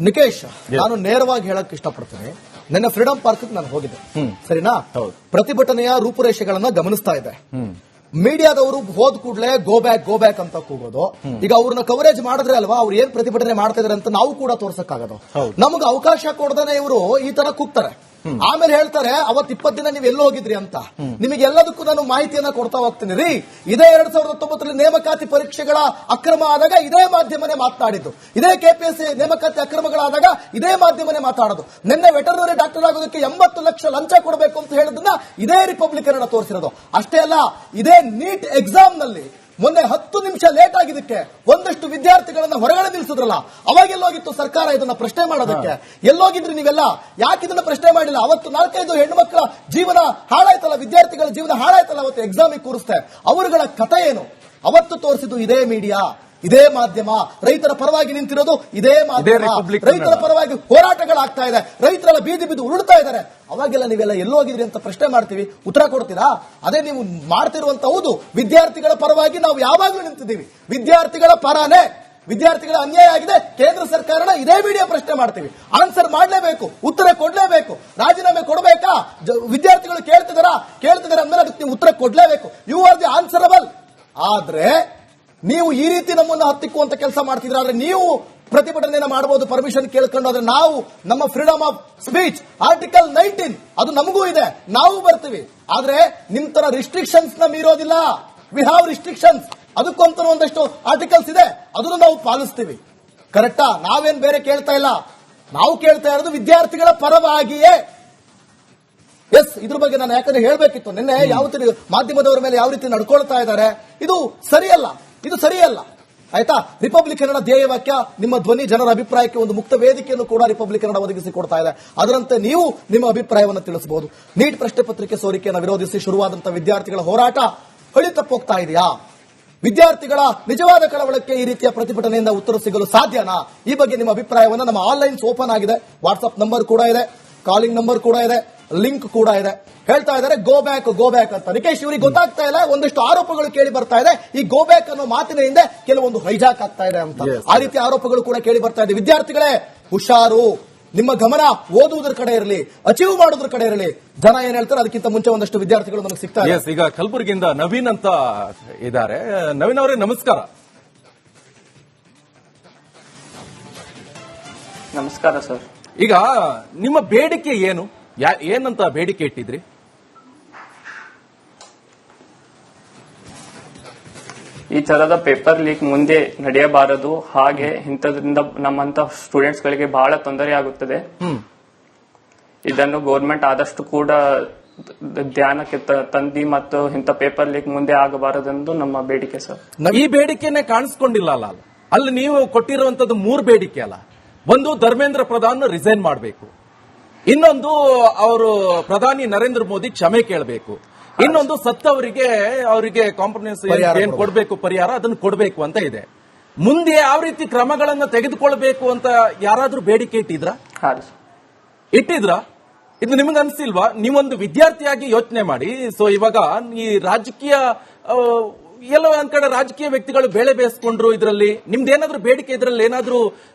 ನಿಕೇಶ್, ನಾನು ನೇರವಾಗಿ ಹೇಳಕ್ ಇಷ್ಟಪಡ್ತೀನಿ. ನನ್ನ ಫ್ರೀಡಂ ಪಾರ್ಕ್ ನಾನು ಹೋಗಿದ್ದೆ, ಸರಿನಾ? ಪ್ರತಿಭಟನೆಯ ರೂಪುರೇಷೆಗಳನ್ನ ಗಮನಿಸ್ತಾ ಇದೆ. ಮೀಡಿಯಾದವರು ಹೋದ್ ಕೂಡಲೇ ಗೋ ಬ್ಯಾಕ್ ಅಂತ ಕೂಗೋದು. ಈಗ ಅವ್ರನ್ನ ಕವರೇಜ್ ಮಾಡಿದ್ರೆ ಅಲ್ವಾ ಅವ್ರು ಏನ್ ಪ್ರತಿಭಟನೆ ಮಾಡ್ತಾ ಇದಾರೆ ಅಂತ ನಾವು ಕೂಡ ತೋರ್ಸಕ್ಕಾಗದು. ನಮ್ಗೆ ಅವಕಾಶ ಕೊಡದೇನೆ ಇವರು ಈ ತರ ಕೂಗ್ತಾರೆ. ಆಮೇಲೆ ಹೇಳ್ತಾರೆ ಅವತ್ 20 ದಿನ ನೀವು ಎಲ್ಲೋ ಹೋಗಿದ್ರಿ ಅಂತ. ನಿಮಗೆ ಎಲ್ಲದಕ್ಕೂ ನಾನು ಮಾಹಿತಿಯನ್ನ ಕೊಡ್ತಾ ಹೋಗ್ತೀನಿ ರೀ. ಇದೇ 2019 ನೇಮಕಾತಿ ಪರೀಕ್ಷೆಗಳ ಅಕ್ರಮ ಆದಾಗ ಇದೇ ಮಾಧ್ಯಮನೇ ಮಾತನಾಡಿದ್ದು, ಇದೇ ಕೆಪಿಎಸ್ಸಿ ನೇಮಕಾತಿ ಅಕ್ರಮಗಳಾದಾಗ ಇದೇ ಮಾಧ್ಯಮನೇ ಮಾತಾಡೋದು. ನಿನ್ನೆ ವೆಟರ್ನರಿ ಡಾಕ್ಟರ್ ಆಗೋದಕ್ಕೆ 80 ಲಕ್ಷ ಲಂಚ ಕೊಡಬೇಕು ಅಂತ ಹೇಳೋದನ್ನ ಇದೇ ರಿಪಬ್ಲಿಕನ್ ತೋರಿಸಿರೋದು. ಅಷ್ಟೇ ಅಲ್ಲ, ಇದೇ ನೀಟ್ ಎಕ್ಸಾಮ್ ನಲ್ಲಿ ಮೊನ್ನೆ 10 ನಿಮಿಷ ಲೇಟ್ ಆಗಿದ್ದಕ್ಕೆ ಒಂದಷ್ಟು ವಿದ್ಯಾರ್ಥಿಗಳನ್ನ ಹೊರಗಡೆ ನಿಲ್ಲಿಸಿದ್ರಲ್ಲ, ಅವಾಗೆಲ್ಲೋಗಿತ್ತು ಸರ್ಕಾರ ಇದನ್ನ ಪ್ರಶ್ನೆ ಮಾಡೋದಕ್ಕೆ? ಎಲ್ಲೋಗಿದ್ರಿ ನೀವೆಲ್ಲ? ಯಾಕೆ ಇದನ್ನ ಪ್ರಶ್ನೆ ಮಾಡಿಲ್ಲ? ಅವತ್ತು 4-5 ಹೆಣ್ಣು ಮಕ್ಕಳ ಜೀವನ ಹಾಳಾಯ್ತಲ್ಲ, ವಿದ್ಯಾರ್ಥಿಗಳ ಜೀವನ ಹಾಳಾಯ್ತಲ್ಲ ಅವತ್ತು ಎಕ್ಸಾಮಿಗೆ ಕೂರಿಸ್ತೆ. ಅವರುಗಳ ಕಥೆ ಏನು? ಅವತ್ತು ತೋರಿಸಿದ್ದು ಇದೇ ಮೀಡಿಯಾ, ಇದೇ ಮಾಧ್ಯಮ. ರೈತರ ಪರವಾಗಿ ನಿಂತಿರೋದು ಇದೇ ಮಾಧ್ಯಮ. ರೈತರ ಪರವಾಗಿ ಹೋರಾಟಗಳಾಗ್ತಾ ಇದೆ, ರೈತರೆಲ್ಲ ಬೀದಿ ಬಿದ್ದು ಉರುಳ್ತಾ ಇದ್ದಾರೆ. ಅವಾಗೆಲ್ಲ ನೀವೆಲ್ಲ ಎಲ್ಲೋಗಿದ್ರಿ ಅಂತ ಪ್ರಶ್ನೆ ಮಾಡ್ತೀವಿ, ಉತ್ತರ ಕೊಡ್ತೀರಾ? ಅದೇ ನೀವು ಮಾಡ್ತಿರುವಂತ. ಹೌದು, ವಿದ್ಯಾರ್ಥಿಗಳ ಪರವಾಗಿ ನಾವು ಯಾವಾಗಲೂ ನಿಂತಿದ್ದೀವಿ, ವಿದ್ಯಾರ್ಥಿಗಳ ಪರನೇ. ವಿದ್ಯಾರ್ಥಿಗಳ ಅನ್ಯಾಯ ಆಗಿದೆ, ಕೇಂದ್ರ ಸರ್ಕಾರನ ಇದೇ ಮೀಡಿಯಾ ಪ್ರಶ್ನೆ ಮಾಡ್ತೀವಿ. ಆನ್ಸರ್ ಮಾಡಲೇಬೇಕು, ಉತ್ತರ ಕೊಡ್ಲೇಬೇಕು. ರಾಜೀನಾಮೆ ಕೊಡಬೇಕಾ? ವಿದ್ಯಾರ್ಥಿಗಳು ಕೇಳ್ತಿದಾರೆ ಅಂದ್ರೆ ಅದಕ್ಕೆ ನೀವು ಉತ್ತರ ಕೊಡ್ಲೇಬೇಕು. You are the answerable. ಆದ್ರೆ ನೀವು ಈ ರೀತಿ ನಮ್ಮನ್ನು ಹತ್ತಿಕ್ಕುವಂತ ಕೆಲಸ ಮಾಡ್ತಿದ್ರೆ, ಆದ್ರೆ ನೀವು ಪ್ರತಿಭಟನೆಯನ್ನು ಮಾಡಬಹುದು ಪರ್ಮಿಷನ್ ಕೇಳ್ಕೊಂಡು. ಆದ್ರೆ ನಾವು ನಮ್ಮ ಫ್ರೀಡಮ್ ಆಫ್ ಸ್ಪೀಚ್ ಆರ್ಟಿಕಲ್ 19 ಅದು ನಮಗೂ ಇದೆ, ನಾವು ಬರ್ತೀವಿ. ಆದ್ರೆ ನಿಮ್ ತರ ರಿಸ್ಟ್ರಿಕ್ಷನ್ಸ್ ನ ಮೀರೋದಿಲ್ಲ. We have restrictions. ಅದಕ್ಕೊಂತ ಒಂದಷ್ಟು ಆರ್ಟಿಕಲ್ಸ್ ಇದೆ, ಅದನ್ನು ನಾವು ಪಾಲಿಸ್ತೀವಿ. ಕರೆಕ್ಟಾ? ನಾವೇನ್ ಬೇರೆ ಕೇಳ್ತಾ ಇಲ್ಲ, ನಾವು ಕೇಳ್ತಾ ಇರೋದು ವಿದ್ಯಾರ್ಥಿಗಳ ಪರವಾಗಿಯೇ. ಎಸ್, ಇದ್ರ ಬಗ್ಗೆ ನಾನು ಯಾಕಂದ್ರೆ ಹೇಳ್ಬೇಕಿತ್ತು. ನಿನ್ನೆ ಯಾವ ಮಾಧ್ಯಮದವರ ಮೇಲೆ ಯಾವ ರೀತಿ ನಡ್ಕೊಳ್ತಾ ಇದ್ದಾರೆ, ಇದು ಸರಿಯಲ್ಲ. ಆಯ್ತಾ? ರಿಪಬ್ಲಿಕ್ ಕನ್ನಡ ಧ್ಯೇಯ ವಾಕ್ಯ, ನಿಮ್ಮ ಧ್ವನಿ ಜನರ ಅಭಿಪ್ರಾಯಕ್ಕೆ ಒಂದು ಮುಕ್ತ ವೇದಿಕೆಯನ್ನು ಕೂಡ ರಿಪಬ್ಲಿಕ್ ಕನ್ನಡ ಒದಗಿಸಿಕೊಡ್ತಾ ಇದೆ. ಅದರಂತೆ ನೀವು ನಿಮ್ಮ ಅಭಿಪ್ರಾಯವನ್ನು ತಿಳಿಸಬಹುದು. ನೀಟ್ ಪ್ರಶ್ನೆ ಪತ್ರಿಕೆ ಸೋರಿಕೆಯನ್ನು ವಿರೋಧಿಸಿ ಶುರುವಾದಂತಹ ವಿದ್ಯಾರ್ಥಿಗಳ ಹೋರಾಟ ಹಳಿ ತಪ್ಪೋಗ್ತಾ ಇದೆಯಾ? ವಿದ್ಯಾರ್ಥಿಗಳ ನಿಜವಾದ ಕಳವಳಕ್ಕೆ ಈ ರೀತಿಯ ಪ್ರತಿಭಟನೆಯಿಂದ ಉತ್ತರ ಸಿಗಲು ಸಾಧ್ಯನಾ? ಈ ಬಗ್ಗೆ ನಿಮ್ಮ ಅಭಿಪ್ರಾಯವನ್ನು ನಮ್ಮ ಆನ್ಲೈನ್ಸ್ ಓಪನ್ ಆಗಿದೆ, ವಾಟ್ಸ್ಆಪ್ ನಂಬರ್ ಕೂಡ ಇದೆ, ಕಾಲಿಂಗ್ ನಂಬರ್ ಕೂಡ ಇದೆ, ಲಿಂಕ್ ಕೂಡ ಇದೆ. ಹೇಳ್ತಾ ಇದ್ದಾರೆ ಗೋ ಬ್ಯಾಕ್ ಅಂತ. ನಿಕೇಶ್, ಇವರಿಗೆ ಗೊತ್ತಾಗ್ತಾ ಇಲ್ಲ, ಒಂದಷ್ಟು ಆರೋಪಗಳು ಕೇಳಿ ಬರ್ತಾ ಇದೆ. ಈ ಗೋ ಬ್ಯಾಕ್ ಅನ್ನೋ ಮಾತಿನ ಹಿಂದೆ ಕೆಲವೊಂದು ಹೈಜಾಕ್ ಆಗ್ತಾ ಇದೆ ಅಂತ. ಆ ರೀತಿ ಆರೋಪಗಳು ಕೂಡ ಕೇಳಿ ಬರ್ತಾ ಇದೆ. ವಿದ್ಯಾರ್ಥಿಗಳೇ ಹುಷಾರು, ನಿಮ್ಮ ಗಮನ ಓದುವುದರ ಕಡೆ ಇರಲಿ, ಅಚೀವ್ ಮಾಡೋದ್ರ ಕಡೆ ಇರಲಿ. ಜನ ಏನ್ ಹೇಳ್ತಾರೆ ಅದಕ್ಕಿಂತ ಮುಂಚೆ ಒಂದಷ್ಟು ವಿದ್ಯಾರ್ಥಿಗಳು ನಮಗೆ ಸಿಗ್ತಾರೆ. ಈಗ ಕಲಬುರಗಿಯಿಂದ ನವೀನ್ ಅಂತ ಇದ್ದಾರೆ. ನವೀನ್ ಅವರೇ ನಮಸ್ಕಾರ. ನಮಸ್ಕಾರ ಸರ್. ಈಗ ನಿಮ್ಮ ಬೇಡಿಕೆ ಏನು? ಏನಂತ ಬೇಡಿಕೆ ಇಟ್ಟಿದ್ರಿ? ಈ ತರದ ಪೇಪರ್ ಲೀಕ್ ಮುಂದೆ ನಡೆಯಬಾರದು. ಹಾಗೆ ಇಂಥದ್ರಿಂದ ನಮ್ಮಂತ ಸ್ಟೂಡೆಂಟ್ಸ್ ಗಳಿಗೆ ಬಹಳ ತೊಂದರೆ ಆಗುತ್ತದೆ. ಇದನ್ನು ಗೌರ್ಮೆಂಟ್ ಆದಷ್ಟು ಕೂಡ ಧ್ಯಾನಕ್ಕೆ ತಂದಿ ಮತ್ತು ಇಂಥ ಪೇಪರ್ ಲೀಕ್ ಮುಂದೆ ಆಗಬಾರದೆಂದು ನಮ್ಮ ಬೇಡಿಕೆ ಸರ್. ಈ ಬೇಡಿಕೆನೆ ಕಾಣಿಸ್ಕೊಂಡಿಲ್ಲ ಅಲ್ಲ? ಅಲ್ಲಿ ನೀವು ಕೊಟ್ಟಿರುವಂತದ್ದು 3 ಬೇಡಿಕೆ ಅಲ್ಲ. ಒಂದು, ಧರ್ಮೇಂದ್ರ ಪ್ರಧಾನ್ ರಿಸೈನ್ ಮಾಡಬೇಕು. ಇನ್ನೊಂದು, ಅವರು ಪ್ರಧಾನಿ ನರೇಂದ್ರ ಮೋದಿ ಕ್ಷಮೆ ಕೇಳಬೇಕು. ಇನ್ನೊಂದು, ಅವರಿಗೆ ಕಾಂಪನ್ಸೇಷನ್ ಏನ್ ಕೊಡಬೇಕು, ಪರಿಹಾರ ಅದನ್ನು ಕೊಡಬೇಕು ಅಂತ ಇದೆ. ಮುಂದೆ ಯಾವ ರೀತಿ ಕ್ರಮಗಳನ್ನು ತೆಗೆದುಕೊಳ್ಬೇಕು ಅಂತ ಯಾರಾದ್ರೂ ಬೇಡಿಕೆ ಇಟ್ಟಿದ್ರಾ? ಇದು ನಿಮ್ಗೆ ಅನ್ಸಿಲ್ವಾ? ನೀವೊಂದು ವಿದ್ಯಾರ್ಥಿಯಾಗಿ ಯೋಚನೆ ಮಾಡಿ. ಸೊ ಇವಾಗ ಈ ರಾಜಕೀಯ ಎಲ್ಲೋ ಒಂದ್ ಕಡೆ ರಾಜಕೀಯ ವ್ಯಕ್ತಿಗಳು ಬೇಳೆ ಬೇಯಿಸ್ಕೊಂಡ್ರು. ಇದರಲ್ಲಿ ನಿಮ್ದೇನಾದ್ರೂ ಬೇಡಿಕೆ, ಇದರಲ್ಲಿ ಏನಾದ್ರೂ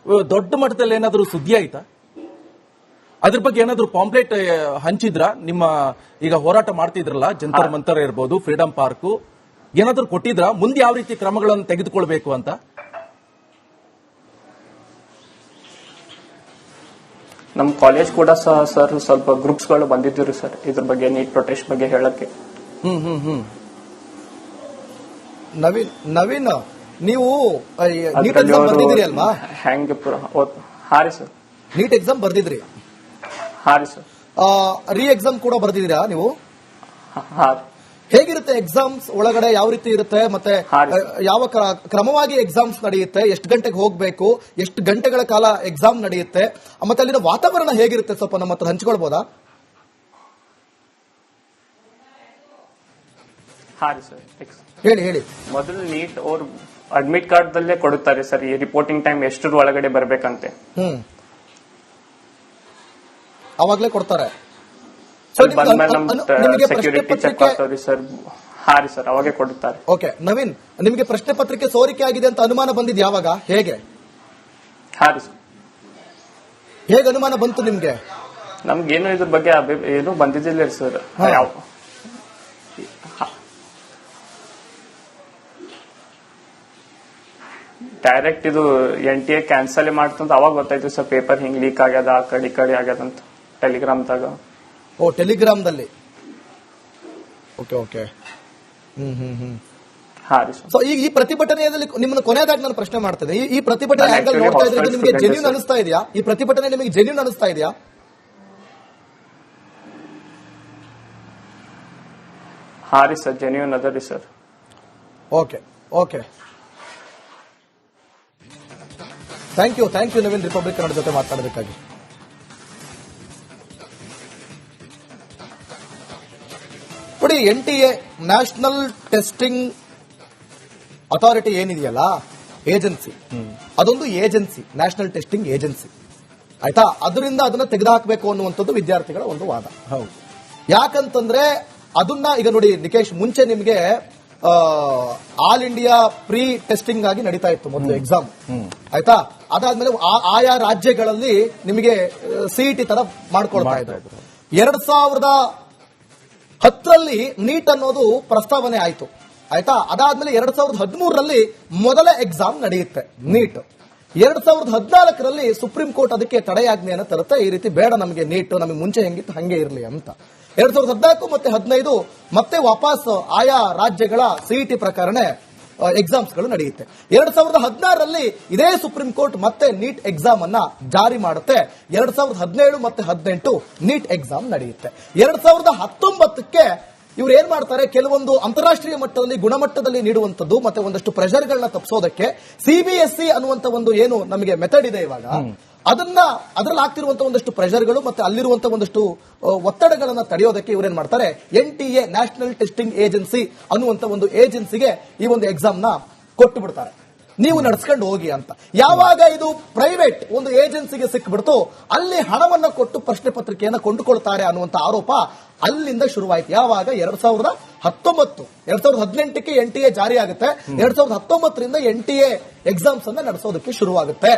ದೊಡ್ಡ ಮಟ್ಟದಲ್ಲಿ ಏನಾದ್ರೂ ಸುದ್ದಿ ಆಯ್ತಾ? ಅದ್ರ ಬಗ್ಗೆ ಏನಾದ್ರೂ ಪಾಂಪ್ಲೆಟ್ ಹಂಚಿದ್ರ? ನಿಮ್ಮ ಈಗ ಹೋರಾಟ ಮಾಡ್ತಿದ್ರಲ್ಲ, ಜಂತರ್ ಮಂತರ್ ಇರ್ಬೋದು, ಫ್ರೀಡಂ ಪಾರ್ಕ್, ಏನಾದ್ರೂ ಕೊಟ್ಟಿದ್ರ? ಮುಂದೆ ಯಾವ ರೀತಿ ಕ್ರಮಗಳನ್ನು ತೆಗೆದುಕೊಳ್ಬೇಕು ಅಂತ? ನಮ್ಮ ಕಾಲೇಜ್ ಕೂಡ ಸರ್ ಸ್ವಲ್ಪ ಗ್ರೂಪ್ಸ್ ಗಳು ಬಂದಿದ್ದೀರಿ ಸರ್ ಇದ್ರ ಬಗ್ಗೆ, ನೀಟ್ ಪ್ರೊಟೆಸ್ಟ್ ಬಗ್ಗೆ ಹೇಳಕ್ಕೆ. ನವೀನ್, ನೀವು ನೀಟ್ ಎಕ್ಸಾಮ್ ಬರ್ದಿದ್ದೀರಿ ಅಲ್ವಾ? ಹೆಂಗೆ? ಹಾರಿ ಸರ್, ನೀಟ್ ಎಕ್ಸಾಮ್ ಬರ್ದಿದ್ರಿ? ಹಾರಿ ಸರ್. ರೀ ಎಕ್ಸಾಮ್ ಕೂಡ ಬರ್ದಿದ್ದೀರಾ ನೀವು? ಹೇಗಿರುತ್ತೆ ಎಕ್ಸಾಮ್ಸ್ ಒಳಗಡೆ? ಯಾವ ರೀತಿ ಇರುತ್ತೆ? ಮತ್ತೆ ಯಾವ ಕ್ರಮವಾಗಿ ಎಕ್ಸಾಮ್ಸ್ ನಡೆಯುತ್ತೆ? ಎಷ್ಟು ಗಂಟೆಗೆ ಹೋಗ್ಬೇಕು? ಎಷ್ಟು ಗಂಟೆಗಳ ಕಾಲ ಎಕ್ಸಾಮ್ ನಡೆಯುತ್ತೆ? ಮತ್ತೆ ಅಲ್ಲಿನ ವಾತಾವರಣ ಹೇಗಿರುತ್ತೆ? ಸ್ವಲ್ಪ ನಮ್ಮ ಹತ್ರ ಹಂಚಿಕೊಳ್ಬೋದಾ? ಹಾರಿ ಸರ್, ಹೇಳಿ. ಮೊದಲು ನೀಟ್ ಅವ್ರು ಅಡ್ಮಿಟ್ ಕಾರ್ಡ್ ದಲ್ಲೇ ಕೊಡುತ್ತಾರೆ ಸರ್ ಈ ರಿಪೋರ್ಟಿಂಗ್ ಟೈಮ್ ಎಷ್ಟರ ಒಳಗಡೆ ಬರ್ಬೇಕಂತೆ. ಅವಾಗ್ಲೇ ಕೊಡ್ತಾರೆ. ಬಂದ್ಮೇಲೆ ನಮ್ ಸೆಕ್ಯೂರಿಟಿ ಚೆಕ್ ಆಗ್ತಾವ್ರಿ ಸರ್. ಹಾರಿ ಸರ್, ಅವಾಗೆ ಕೊಡುತ್ತಾರೆ. ಓಕೆ ನವೀನ್, ನಿಮಗೆ ಪ್ರಶ್ನೆ ಪತ್ರಿಕೆ ಸೋರಿಕೆ ಆಗಿದೆ ಅಂತ ಅನುಮಾನ ಬಂದಿದ್ ಯಾವಾಗ, ಹೇಗೆ? ಹಾರಿ ಸರ್, ಹೇಗೆ ಅನುಮಾನ ಬಂತು ನಿಮ್ಗೆ? ನಮ್ಗೇನು ಇದ್ರ ಬಗ್ಗೆ ಏನು ಬಂದಿದ್ದಿಲ್ಲ ಸರ್. ಯಾವ ಡೈರೆಕ್ಟ್ ಇದು NTA ಕ್ಯಾನ್ಸಲ್ ಮಾಡ್ತಂತ ಅವಾಗ ಗೊತ್ತಾಯ್ತು ಸರ್, ಪೇಪರ್ ಹಿಂಗ್ ಲೀಕ್ ಆಗ್ಯದ, ಆ ಕಡೆ ಆಗ್ಯದಂತ ಟೆಲಿಗ್ರಾಮ್ದಾಗ. ಓ, ಟೆಲಿಗ್ರಾಮ್ದಲ್ಲಿ. Okay okay. ಹಾ ರೀ ಸರ್. ಸೊ ಈಗ ಈ ಪ್ರತಿಭಟನೆಯಲ್ಲಿ ನಿಮ್ಮನ್ನು ಕೊನೆಯದಾಗಿ ನಾನು ಪ್ರಶ್ನೆ ಮಾಡ್ತೇನೆ, ಈ ಪ್ರತಿಭಟನೆ ಆಂಗಲ್ ನೋಡ್ತಾ ಇದ್ರೆ ನಿಮಗೆ ಜೆನ್ಯೂನ್ ಅನಿಸ್ತಾ ಇದೆಯಾ? ಈ ಪ್ರತಿಭಟನೆ ನಿಮಗೆ ಜೆನ್ಯೂನ್ ಅನಿಸ್ತಾ ಇದೆಯಾ? ಹಾ ರೀ ಸರ್, ಜೆನ್ಯೂನ್ ಅದ ರೀ sir. Okay okay, thank you Naveen, Republic Kannada ಜೊತೆ ಮಾತಾಡೋದಕ್ಕಾಗಿ. ನೋಡಿ, NTA ನ್ಯಾಷನಲ್ ಟೆಸ್ಟಿಂಗ್ ಅಥಾರಿಟಿ ಏನಿದೆಯಲ್ಲ, ಏಜೆನ್ಸಿ, ಅದೊಂದು ಏಜೆನ್ಸಿ, ನ್ಯಾಷನಲ್ ಟೆಸ್ಟಿಂಗ್ ಏಜೆನ್ಸಿ, ಆಯ್ತಾ? ಅದರಿಂದ ಅದನ್ನ ತೆಗೆದುಹಾಕಬೇಕು ಅನ್ನುವಂಥದ್ದು ವಿದ್ಯಾರ್ಥಿಗಳ ಒಂದು ವಾದ. ಹೌದು, ಯಾಕಂತಂದ್ರೆ ಅದನ್ನ ಈಗ ನೋಡಿ ನಿಕೇಶ್, ಮುಂಚೆ ನಿಮಗೆ ಆಲ್ ಇಂಡಿಯಾ ಪ್ರೀ ಟೆಸ್ಟಿಂಗ್ ಆಗಿ ನಡೀತಾ ಇತ್ತು ಮೊದಲು ಎಕ್ಸಾಮ್, ಆಯ್ತಾ? ಅದಾದ್ಮೇಲೆ ಆಯಾ ರಾಜ್ಯಗಳಲ್ಲಿ ನಿಮಗೆ CET ತರ ಮಾಡ್ಕೊಳ್ತಾ ಇದ್ರು. 2010ರಲ್ಲಿ ನೀಟ್ ಅನ್ನೋದು ಪ್ರಸ್ತಾವನೆ ಆಯ್ತು, ಆಯ್ತಾ? ಅದಾದ್ಮೇಲೆ 2013ರಲ್ಲಿ ಮೊದಲ ಎಕ್ಸಾಮ್ ನಡೆಯುತ್ತೆ ನೀಟ್. 2014ರಲ್ಲಿ ಸುಪ್ರೀಂ ಕೋರ್ಟ್ ಅದಕ್ಕೆ ತಡೆಯಾಜ್ಞೆಯನ್ನು ತರುತ್ತೆ, ಈ ರೀತಿ ಬೇಡ ನಮಗೆ ನೀಟ್, ನಮಗೆ ಮುಂಚೆ ಹೆಂಗಿತ್ತು ಹಂಗೆ ಇರಲಿ ಅಂತ. 2014 ಮತ್ತೆ 2015 ಮತ್ತೆ ವಾಪಸ್ ಆಯಾ ರಾಜ್ಯಗಳ CET ಪ್ರಕಾರನೇ ಎಕ್ಸಾಮ್ಸ್ ಗಳು ನಡೆಯುತ್ತೆ. 2016ರಲ್ಲಿ ಇದೇ ಸುಪ್ರೀಂ ಕೋರ್ಟ್ ಮತ್ತೆ ನೀಟ್ ಎಕ್ಸಾಮ್ ಅನ್ನ ಜಾರಿ ಮಾಡುತ್ತೆ. 2017 ಮತ್ತೆ 2018 ನೀಟ್ ಎಕ್ಸಾಮ್ ನಡೆಯುತ್ತೆ. 2019ಕ್ಕೆ ಇವ್ರು ಏನ್ ಮಾಡ್ತಾರೆ, ಕೆಲವೊಂದು ಅಂತಾರಾಷ್ಟ್ರೀಯ ಮಟ್ಟದಲ್ಲಿ ಗುಣಮಟ್ಟದಲ್ಲಿ ನೀಡುವಂತದ್ದು ಮತ್ತೆ ಒಂದಷ್ಟು ಪ್ರೆಷರ್ಗಳನ್ನ ತಪ್ಪಿಸೋದಕ್ಕೆ CBSE ಅನ್ನುವಂತ ಒಂದು ಏನು ನಮಗೆ ಮೆಥಡ್ ಇದೆ ಇವಾಗ, ಅದರಲ್ಲಿ ಆಗ್ತಿರುವಂತಹ ಒಂದಷ್ಟು ಪ್ರೆಷರ್ಗಳು ಮತ್ತೆ ಅಲ್ಲಿರುವಂತಹ ಒಂದಷ್ಟು ಒತ್ತಡಗಳನ್ನ ತಡೆಯೋದಕ್ಕೆ ಇವ್ರೇನ್ ಮಾಡ್ತಾರೆ, NTA ನ್ಯಾಷನಲ್ ಟೆಸ್ಟಿಂಗ್ ಏಜೆನ್ಸಿ ಅನ್ನುವಂತ ಒಂದು ಏಜೆನ್ಸಿಗೆ ಈ ಒಂದು ಎಕ್ಸಾಮ್ ನ ಕೊಟ್ಟು ಬಿಡ್ತಾರೆ, ನೀವು ನಡೆಸ್ಕೊಂಡು ಹೋಗಿ ಅಂತ. ಯಾವಾಗ ಇದು ಪ್ರೈವೇಟ್ ಒಂದು ಏಜೆನ್ಸಿಗೆ ಸಿಕ್ಬಿಡ್ತು, ಅಲ್ಲಿ ಹಣವನ್ನ ಕೊಟ್ಟು ಪ್ರಶ್ನೆ ಪತ್ರಿಕೆಯನ್ನು ಕೊಂಡುಕೊಳ್ತಾರೆ ಅನ್ನುವಂತ ಆರೋಪ ಅಲ್ಲಿಂದ ಶುರುವಾಯಿತು. ಯಾವಾಗ 2018ಕ್ಕೆ NTA ಜಾರಿ ಆಗುತ್ತೆ, 2019ರಿಂದ NTA ಎಕ್ಸಾಮ್ಸ್ ಅನ್ನ ನಡೆಸೋದಕ್ಕೆ ಶುರುವಾಗುತ್ತೆ.